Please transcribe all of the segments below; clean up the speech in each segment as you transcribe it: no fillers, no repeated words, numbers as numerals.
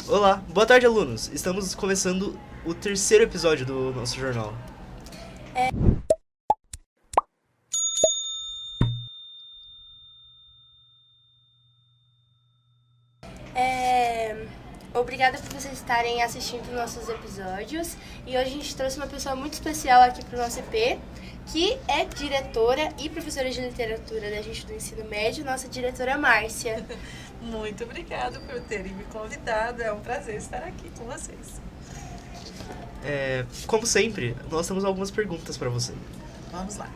Olá, boa tarde, alunos. Estamos começando o terceiro episódio do nosso jornal. Obrigada por vocês estarem assistindo nossos episódios. E hoje a gente trouxe uma pessoa muito especial aqui para o nosso EP, que é diretora e professora de literatura da gente do ensino médio, nossa diretora Márcia. Muito obrigada por terem me convidado, é um prazer estar aqui com vocês. Como sempre, nós temos algumas perguntas para você. Vamos lá.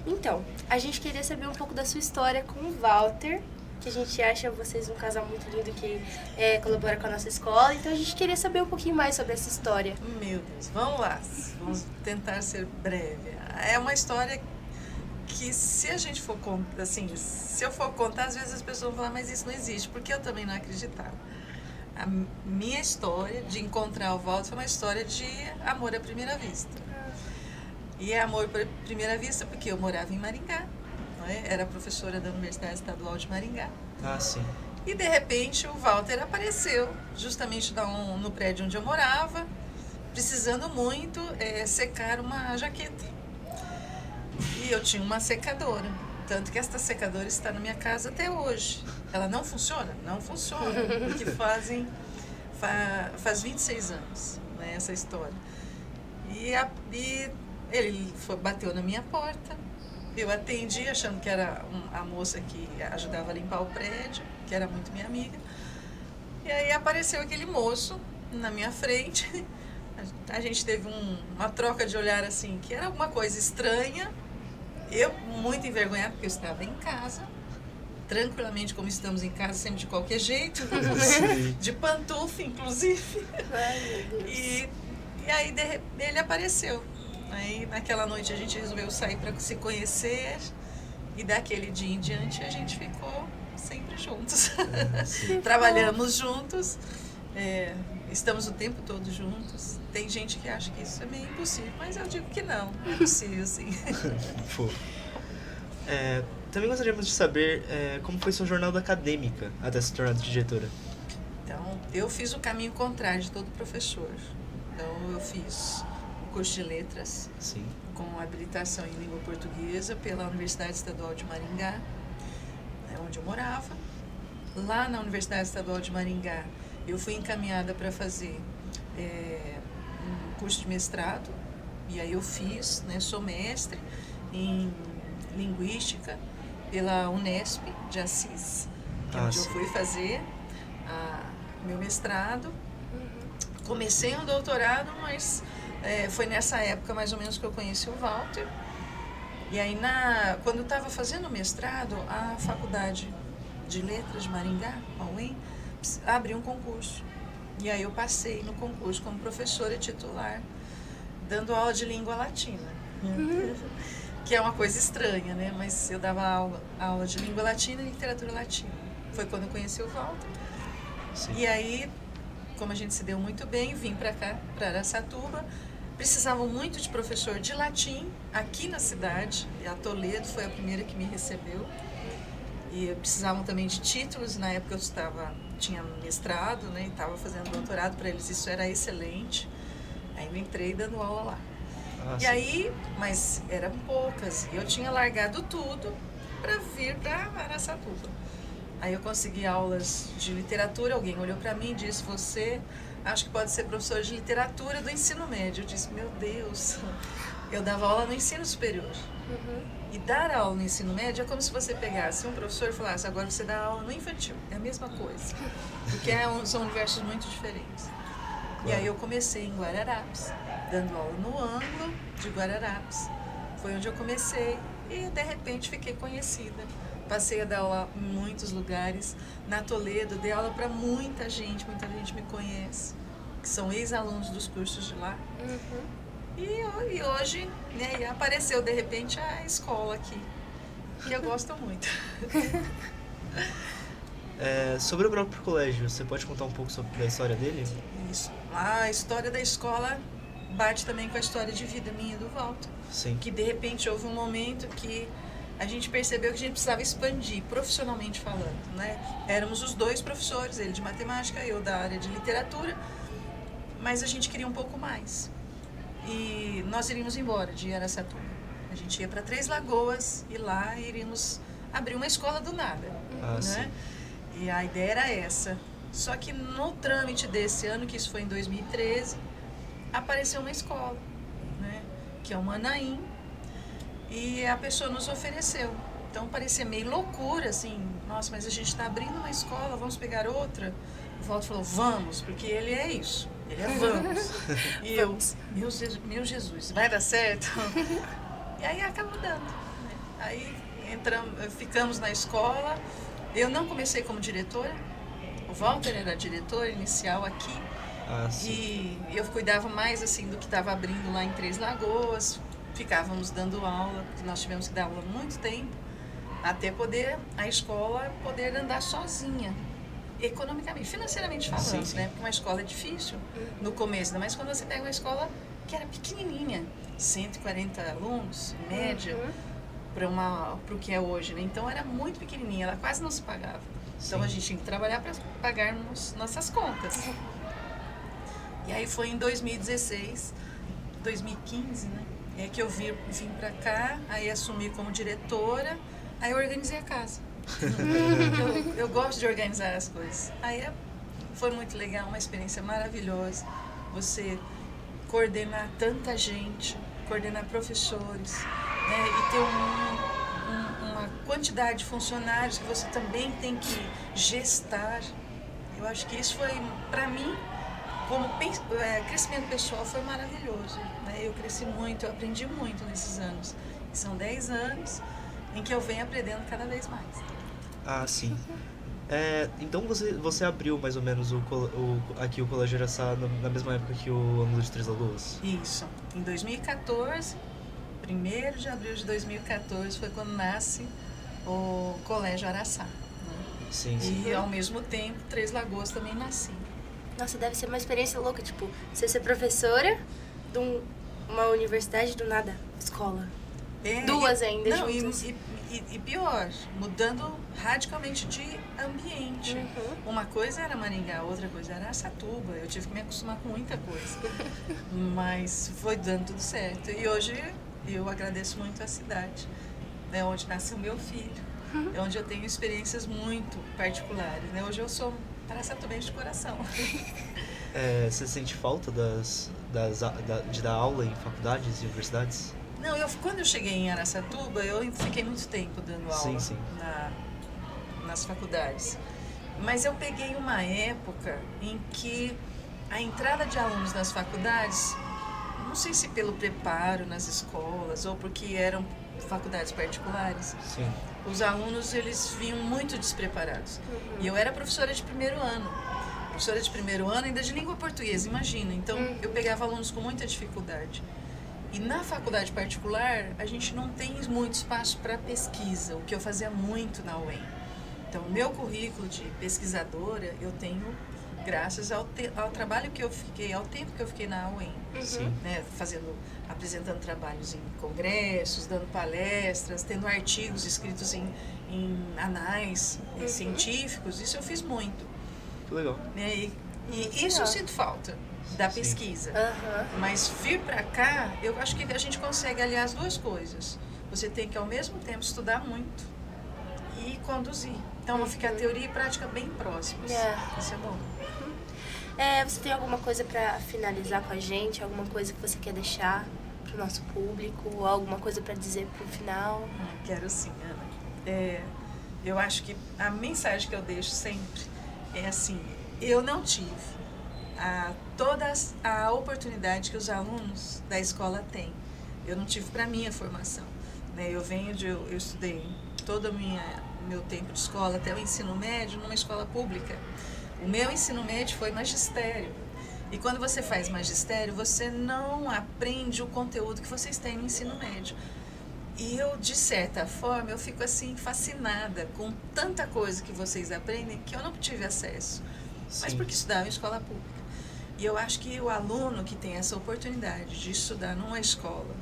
Então, a gente queria saber um pouco da sua história com o Walter, que a gente acha vocês um casal muito lindo que colabora com a nossa escola. Então a gente queria saber um pouquinho mais sobre essa história. Meu Deus, vamos lá, vamos tentar ser breve. É uma história que se a gente for contar, assim, se eu for contar, às vezes as pessoas vão falar, mas isso não existe, porque eu também não acreditava. A minha história de encontrar o Walter foi uma história de amor à primeira vista. E é amor à primeira vista porque eu morava em Maringá, não é? Era professora da Universidade Estadual de Maringá. Ah, sim. E de repente o Walter apareceu justamente no prédio onde eu morava, precisando muito secar uma jaqueta. E eu tinha uma secadora, tanto que esta secadora está na minha casa até hoje. Ela não funciona? Não funciona, porque faz 26 anos, né, essa história. E ele bateu na minha porta, eu atendi achando que era a moça que ajudava a limpar o prédio, que era muito minha amiga. E aí apareceu aquele moço na minha frente. A gente teve uma troca de olhar assim, que era alguma coisa estranha. Eu muito envergonhada, porque eu estava em casa, tranquilamente, como estamos em casa, sempre de qualquer jeito, de pantufa, inclusive. Ai, meu Deus. E aí ele apareceu. Aí naquela noite a gente resolveu sair para se conhecer, e daquele dia em diante a gente ficou sempre juntos. Trabalhamos juntos, estamos o tempo todo juntos. Tem gente que acha que isso é meio impossível, mas eu digo que não, é possível sim. Também gostaríamos de saber como foi sua jornada acadêmica até se tornar diretora. Então, eu fiz o caminho contrário de todo professor. Então, eu fiz o curso de letras, Sim. com habilitação em língua portuguesa pela Universidade Estadual de Maringá, onde eu morava. Lá na Universidade Estadual de Maringá, eu fui encaminhada para fazer um curso de mestrado, e aí eu fiz, sou mestre em linguística pela Unesp de Assis, que é onde eu fui fazer meu mestrado. Comecei um doutorado, mas foi nessa época mais ou menos que eu conheci o Walter. E aí, quando eu estava fazendo o mestrado, a Faculdade de Letras de Maringá, a UEM, abriu um concurso. E aí eu passei no concurso como professora titular, dando aula de língua latina. Que é uma coisa estranha, né? Mas eu dava aula de língua latina e literatura latina. Foi quando eu conheci o Walter. Sim. E aí, como a gente se deu muito bem, vim para cá, para Araçatuba. Precisavam muito de professor de latim aqui na cidade. E a Toledo foi a primeira que me recebeu. E precisavam também de títulos. Na época eu tinha mestrado, né? E estava fazendo doutorado para eles. Isso era excelente. Aí eu entrei dando aula lá. E aí, mas eram poucas, e eu tinha largado tudo para vir para Araçatuba. Aí eu consegui aulas de literatura, alguém olhou para mim e disse, você acho que pode ser professor de literatura do ensino médio. Eu disse, meu Deus, eu dava aula no ensino superior. E dar aula no ensino médio é como se você pegasse um professor e falasse, agora você dá aula no infantil, é a mesma coisa, porque são universos muito diferentes. E aí eu comecei em Guararapes, dando aula no ângulo de Guararapes. Foi onde eu comecei e de repente fiquei conhecida. Passei a dar aula em muitos lugares. Na Toledo dei aula para muita gente me conhece, que são ex-alunos dos cursos de lá. E hoje, apareceu de repente a escola aqui, que eu gosto muito. Sobre o próprio colégio, você pode contar um pouco da história dele? Isso. A história da escola bate também com a história de vida minha e do Walter. Sim. Que de repente houve um momento que a gente percebeu que a gente precisava expandir, profissionalmente falando, né? Éramos os dois professores, ele de matemática, eu da área de literatura, mas a gente queria um pouco mais. E nós iríamos embora de Araçatuba. A gente ia para Três Lagoas e lá iríamos abrir uma escola do nada, né? Sim. E a ideia era essa. Só que no trâmite desse ano, que isso foi em 2013, apareceu uma escola, né? Que é o Manaim, e a pessoa nos ofereceu. Então parecia meio loucura, assim, nossa, mas a gente está abrindo uma escola, vamos pegar outra? O Walter falou, vamos, porque ele é isso, ele é vamos. E eu, meu Jesus, vai dar certo? E aí acabou dando, né? Aí ficamos na escola, eu não comecei como diretora, o Walter era diretor inicial aqui, e eu cuidava mais assim do que estava abrindo lá em Três Lagoas, ficávamos dando aula, nós tivemos que dar aula muito tempo, até a escola poder andar sozinha, economicamente, financeiramente falando, sim. né? Porque uma escola é difícil no começo, mas quando você pega uma escola que era pequenininha, 140 alunos, em média, para o que é hoje, né? Então era muito pequenininha, ela quase não se pagava. Então a gente tinha que trabalhar para pagarmos nossas contas. E aí foi em 2016, 2015, né? É que eu vim para cá, aí assumi como diretora, aí eu organizei a casa. eu gosto de organizar as coisas. Aí foi muito legal, uma experiência maravilhosa. Você coordenar tanta gente, coordenar professores, né? E ter uma quantidade de funcionários que você também tem que gestar. Eu acho que isso foi, para mim, como crescimento pessoal, foi maravilhoso, né? Eu cresci muito, eu aprendi muito nesses anos. E são 10 anos em que eu venho aprendendo cada vez mais. Sim. Então você abriu mais ou menos aqui o Colégio Araçá na mesma época que o Ângulo de Três Lagoas? Isso. Em 2014, 1º de abril de 2014, foi quando nasce o Colégio Araçá, né? Sim. E ao mesmo tempo, Três Lagoas também nasci. Nossa, deve ser uma experiência louca, tipo, você ser professora de uma universidade do nada, escola. Duas ainda juntas. E pior, mudando radicalmente de ambiente. Uma coisa era Maringá, outra coisa era Araçatuba. Eu tive que me acostumar com muita coisa. Mas foi dando tudo certo. E hoje eu agradeço muito a cidade, né, onde nasceu meu filho. É onde eu tenho experiências muito particulares, né? Hoje eu sou araçatubense de coração. Você sente falta de dar aula em faculdades e universidades? Não, quando eu cheguei em Araçatuba, eu fiquei muito tempo dando aula nas faculdades. Mas eu peguei uma época em que a entrada de alunos nas faculdades, não sei se pelo preparo nas escolas ou porque eram faculdades particulares, os alunos eles vinham muito despreparados. E eu era professora de primeiro ano. Professora de primeiro ano ainda de língua portuguesa, imagina. Então eu pegava alunos com muita dificuldade. E na faculdade particular, a gente não tem muito espaço para pesquisa, o que eu fazia muito na UEM. Então, o meu currículo de pesquisadora, eu tenho graças ao trabalho que eu fiquei, ao tempo que eu fiquei na UEM. Né, apresentando trabalhos em congressos, dando palestras, tendo artigos escritos em anais científicos, isso eu fiz muito. Que legal. E isso eu sinto falta da pesquisa. Mas vir para cá, eu acho que a gente consegue aliar as duas coisas. Você tem que ao mesmo tempo estudar muito e conduzir. Então fica a teoria e prática bem próximas. Isso é bom. Você tem alguma coisa para finalizar com a gente? Alguma coisa que você quer deixar para o nosso público? Ou alguma coisa para dizer para o final? Quero sim, Ana. Eu acho que a mensagem que eu deixo sempre é assim, eu não tive toda a oportunidade que os alunos da escola têm. Eu não tive para minha formação, né? Eu estudei todo meu tempo de escola até o ensino médio numa escola pública. O meu ensino médio foi magistério. E quando você faz magistério, você não aprende o conteúdo que vocês têm no ensino médio. E eu, de certa forma, eu fico assim fascinada com tanta coisa que vocês aprendem que eu não tive acesso. Mas Sim. porque estudava em escola pública. E eu acho que o aluno que tem essa oportunidade de estudar numa escola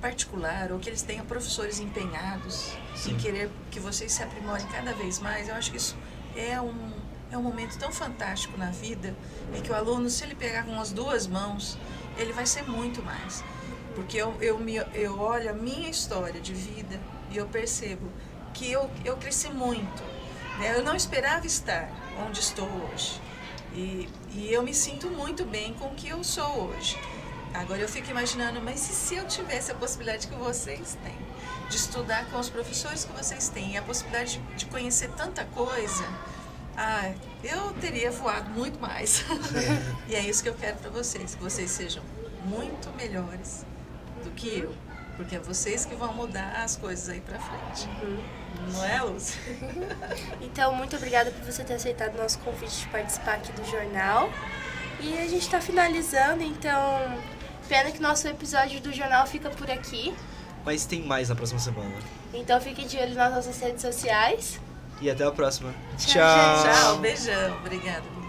particular, ou que eles tenham professores empenhados Sim. em querer que vocês se aprimorem cada vez mais, eu acho que isso é um momento tão fantástico na vida, e que o aluno, se ele pegar com as duas mãos, ele vai ser muito mais. Porque eu olho a minha história de vida e eu percebo que eu cresci muito, né? Eu não esperava estar onde estou hoje. E eu me sinto muito bem com o que eu sou hoje. Agora eu fico imaginando, mas e se eu tivesse a possibilidade que vocês têm, de estudar com os professores que vocês têm, e a possibilidade de conhecer tanta coisa, eu teria voado muito mais. E é isso que eu quero para vocês, que vocês sejam muito melhores do que eu, porque é vocês que vão mudar as coisas aí para frente. Não é, Lúcia? Então, muito obrigada por você ter aceitado o nosso convite de participar aqui do jornal. E a gente está finalizando, então, pena que nosso episódio do jornal fica por aqui. Mas tem mais na próxima semana. Então, fique de olho nas nossas redes sociais. E até a próxima. Tchau, gente. Tchau, beijão, obrigada.